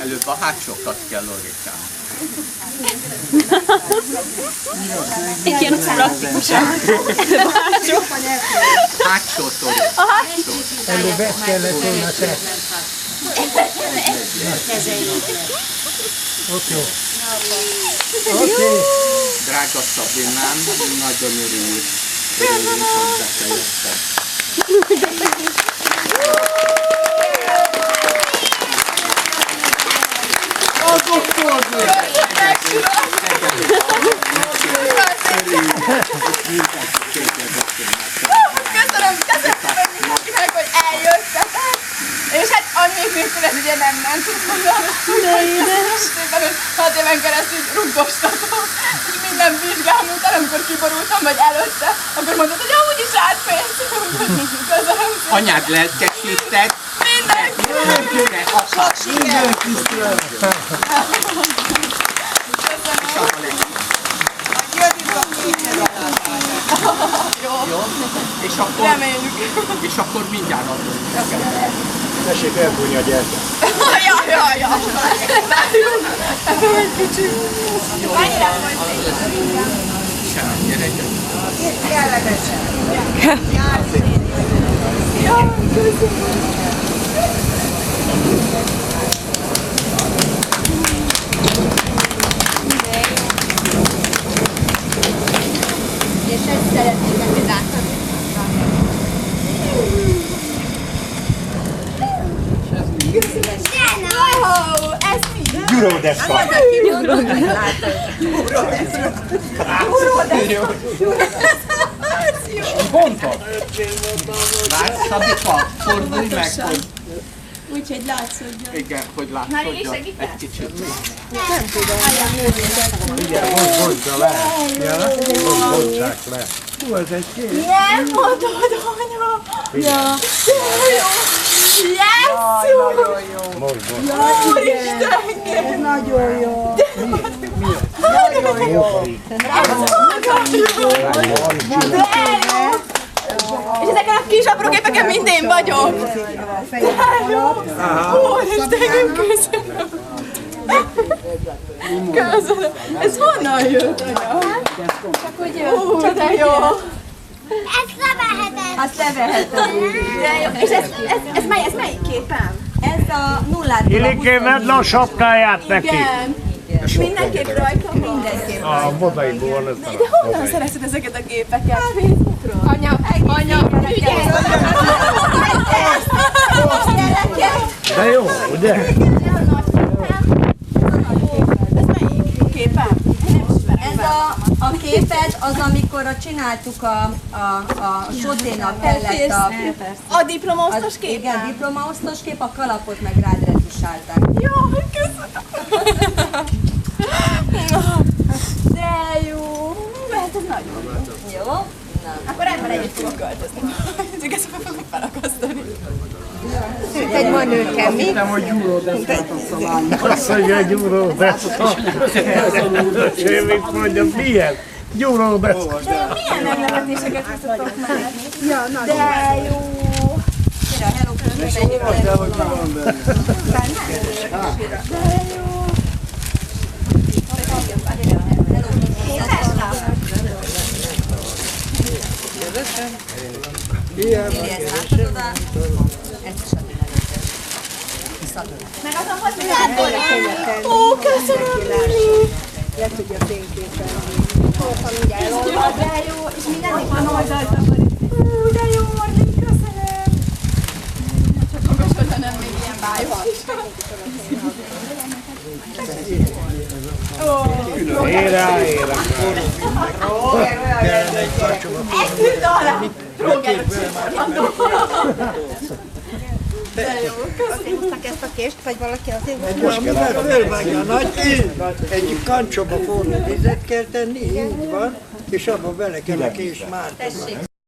Előbb a hátsókat kell Lorikám. Igen, praktikusan. Hátsó Tori. A hátsó. Előbb ezt kellett volna te. Oké. Drága Szabinám, nagyon örülünk, hogy beteljesztek. Köszönöm mindenkinek, hogy eljöttetek. És hát annyit nélkül ez ugye nem ment, gondolom. De édes. 6 éven keresztül rugdostatok. És minden vizsgám után, amikor kiborultam, vagy előtte, akkor mondtad, hogy amúgy is átmész. Köszönöm szépen. Anyád lelkesített. Mindenki. Sok sikert. Jó. És akkor mindjárt adunk. Tessék elbújni a gyertyát. Ja. Várjunk. Egy kicsit. Annyira volt. Semmi, gyere. Kellemesen. Ja, köszönöm. És ezt szeretném meg látni. Wow, ez mi? Gyuródeszka. Pontot. Látsz, Szabika, fordulj meg, hogy... Úgyhogy látszódjon. Igen, hogy látszódjon. Egy kicsit. Igen, bontsa le. Ja, bontsák le. Hú, ez egy kép. Nem mondod, anya! Ja. Nagyon jó! Most. Úristen! Nagyon jó. Nagyon jó! És ezeken a kis apró gépeken mind én vagyok! Úristen, köszönöm! Köszönöm! Ez honnan jött, anya? Ó, de jó! Ezt leveheted. Azt levehetem. De jó. És ez melyik képem? Ez a nullától. Ilikém, vedd le a sapkáját neki. Igen. És mindenképp rajta mindenképp. A modaiból ez De honnan szerezted ezeket a gépeket? Facebookról? Anya, ügyelj! De jó, ugye? Ez melyik képem? Ez a képed az, amikor csináltuk a soténak kellett A diplomaosztos képem? igen, diplomaosztos kép, a kalapot meg rád retusálták. Jaj, köszönöm! De jó! Hát ez nagyon jó. Jó? Na. Akkor ebben együtt fogok költözni. Ezek ezt fogok felakasztani. Egy manőke, mi? Azt mondja, gyuródeszka. Mit mondja, milyen? Gyuródeszka. Milyen meglepetéseket hoztatok meg? De jó! Meg azon hozzá! Ó, köszönöm, Lili! Le tudja fényképelni. De jó, és mindenki van oldalt akarít. De jó, Marli, köszönöm! Csak magasodva nem még ilyen bájos. Érá. Ezt ült alá! Rógerot csinálható. De jó, köszönöm. Hoztak ezt a kést, vagy valaki azért? Most mivel fölvágja a nagy egy kancsóba forró vizet kell tenni, így van, és abba bele kell a kés már. Tessék.